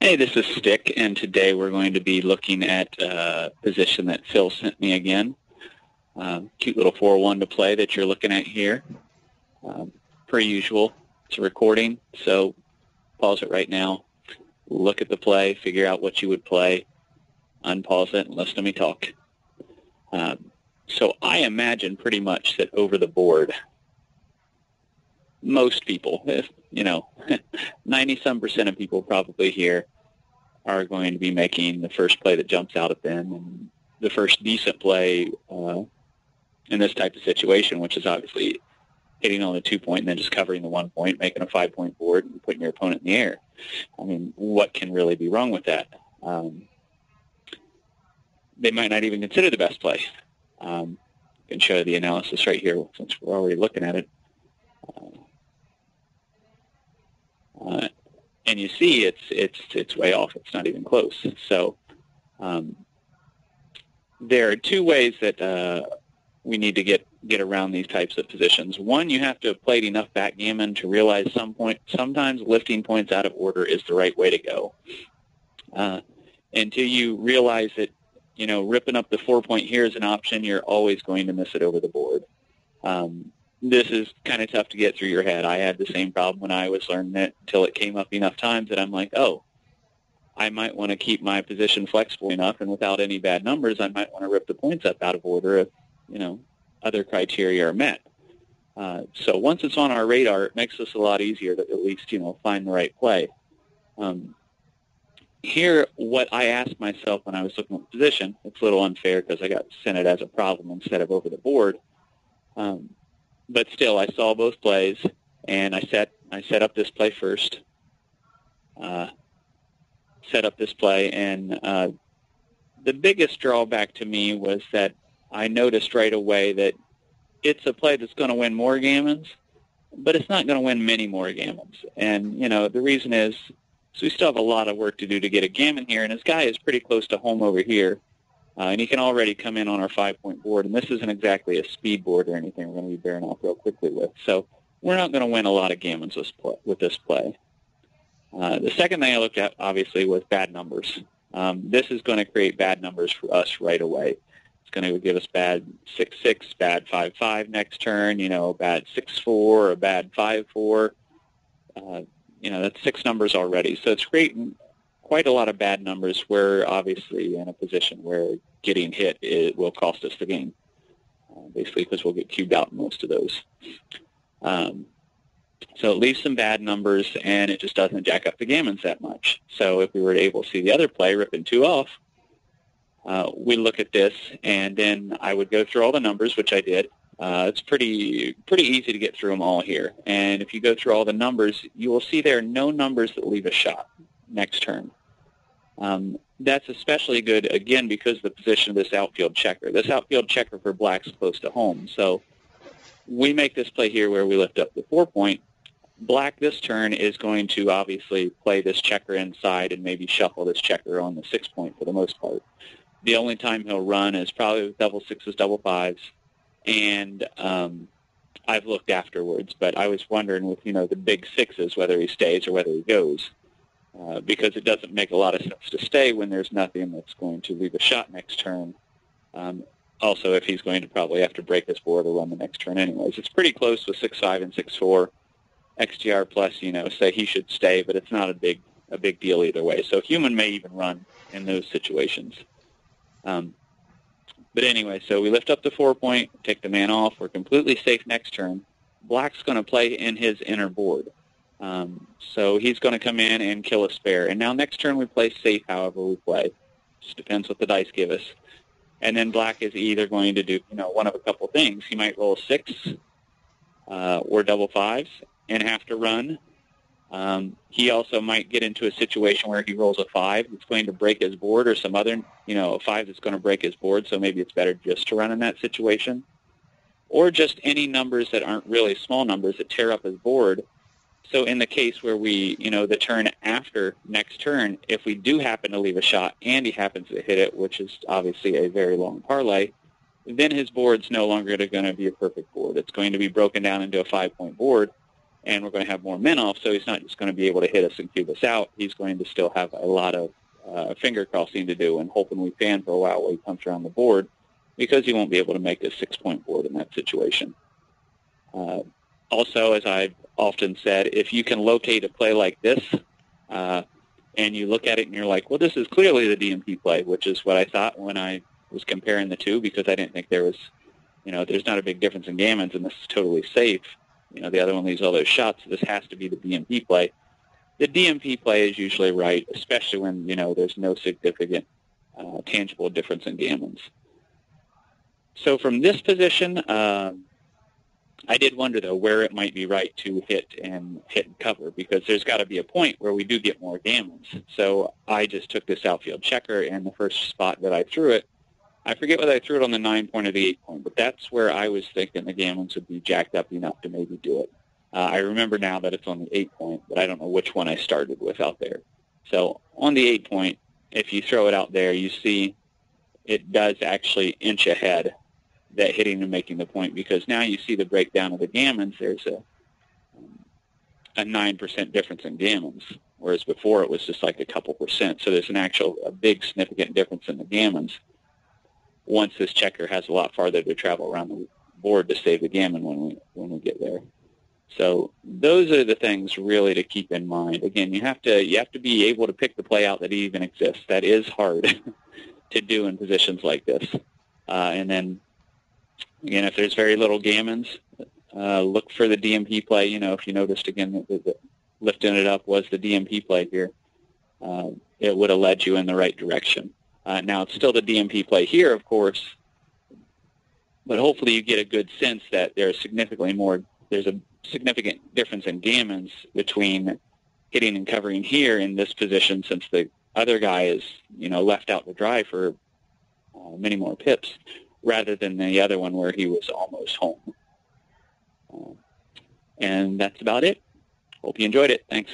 Hey, this is Stick, and today we're going to be looking at a position that Phil sent me again. Cute little 4-1 to play that you're looking at here. Per usual, it's a recording, so pause it right now, look at the play, figure out what you would play, unpause it, and listen to me talk. So I imagine pretty much that over the board, most people, 90-some% of people probably here are going to be making the first play that jumps out at them, and the first decent play in this type of situation, which is obviously hitting on the 2-point and then just covering the 1 point, making a 5-point board, and putting your opponent in the air. I mean, what can really be wrong with that? They might not even consider the best play. I can show you the analysis right here since we're already looking at it. And you see it's way off. It's not even close. So there are two ways that we need to get around these types of positions. One, you have to have played enough backgammon to realize sometimes lifting points out of order is the right way to go. Until you realize that, ripping up the 4-point here is an option, you're always going to miss it over the board. This is kind of tough to get through your head. I had the same problem when I was learning it until it came up enough times that I'm like, oh, I might want to keep my position flexible enough, and without any bad numbers, I might want to rip the points up out of order if, other criteria are met. So once it's on our radar, it makes us a lot easier to at least, find the right play. Here, what I asked myself when I was looking at the position, it's a little unfair because I got sent it as a problem instead of over the board. But still, I saw both plays, and I set up this play first. Set up this play, and the biggest drawback to me was that I noticed right away that it's a play that's going to win more gammons, but it's not going to win many more gammons. And, the reason is, so we still have a lot of work to do to get a gammon here, and this guy is pretty close to home over here. And he can already come in on our 5-point board, and this isn't exactly a speed board or anything we're going to be bearing off real quickly with. So we're not going to win a lot of gammons with this play. The second thing I looked at, obviously, was bad numbers. This is going to create bad numbers for us right away. It's going to give us bad 6-6, bad 5-5 next turn, bad 6-4, a bad 5-4. That's 6 numbers already. So it's creating quite a lot of bad numbers where, obviously, in a position where getting hit will cost us the game, basically because we'll get cubed out in most of those. So it leaves some bad numbers, and it just doesn't jack up the gammons that much. So if we were able to see the other play, ripping 2 off, we look at this, and then I would go through all the numbers, which I did. It's pretty easy to get through them all here. And if you go through all the numbers, you will see there are no numbers that leave a shot next turn. That's especially good, again, because of the position of this outfield checker. This outfield checker for black's close to home. So we make this play here where we lift up the 4-point. Black this turn is going to obviously play this checker inside and maybe shuffle this checker on the 6-point for the most part. The only time he'll run is probably with double 6s, double 5s, and I've looked afterwards, but I was wondering with, the big 6s whether he stays or whether he goes. Because it doesn't make a lot of sense to stay when there's nothing that's going to leave a shot next turn. Also, if he's going to probably have to break his board or run the next turn anyways. It's pretty close with 6-5 and 6-4. XGR plus, say he should stay, but it's not a big deal either way. So human may even run in those situations. But anyway, so we lift up the 4-point, take the man off. We're completely safe next turn. Black's going to play in his inner board. So he's going to come in and kill a spare. And now next turn we play safe however we play. Just depends what the dice give us. And then black is either going to do, one of a couple things. He might roll a 6 or double 5s and have to run. He also might get into a situation where he rolls a 5 that's going to break his board, or some other, a 5 that's going to break his board, so maybe it's better just to run in that situation. Or just any numbers that aren't really small numbers that tear up his board. So in the case where we, the turn after next turn, if we do happen to leave a shot and he happens to hit it, which is obviously a very long parlay, then his board's no longer going to be a perfect board. It's going to be broken down into a 5-point board, and we're going to have more men off, so he's not just going to be able to hit us and cube us out. He's going to still have a lot of finger crossing to do and hoping we fan for a while he comes around the board, because he won't be able to make a 6-point board in that situation. Also, as I've often said, if you can locate a play like this, and you look at it and you're like, well, this is clearly the DMP play, which is what I thought when I was comparing the two, because I didn't think there was, there's not a big difference in gammons, and this is totally safe. The other one leaves all those shots, so this has to be the DMP play. The DMP play is usually right, especially when, there's no significant tangible difference in gammons. So from this position, I did wonder, though, where it might be right to hit and cover, because there's got to be a point where we do get more gammons. So I just took this outfield checker, and the first spot that I threw it, I forget whether I threw it on the 9-point or the 8-point, but that's where I was thinking the gammons would be jacked up enough to maybe do it. I remember now that it's on the 8-point, but I don't know which one I started with out there. So on the 8-point, if you throw it out there, you see it does actually inch ahead that hitting and making the point, because now you see the breakdown of the gammons. There's a 9% difference in gammons, whereas before it was just like a couple percent. So there's a big significant difference in the gammons once this checker has a lot farther to travel around the board to save the gammon when we get there. So those are the things really to keep in mind. Again, you have to be able to pick the play out that even exists. That is hard to do in positions like this. And then, again, if there's very little gammons, look for the DMP play. If you noticed, again, that lifting it up was the DMP play here, it would have led you in the right direction. Now, it's still the DMP play here, of course, but hopefully you get a good sense that there's a significant difference in gammons between hitting and covering here in this position, since the other guy is, left out to dry for many more pips, rather than the other one where he was almost home. And that's about it. Hope you enjoyed it. Thanks.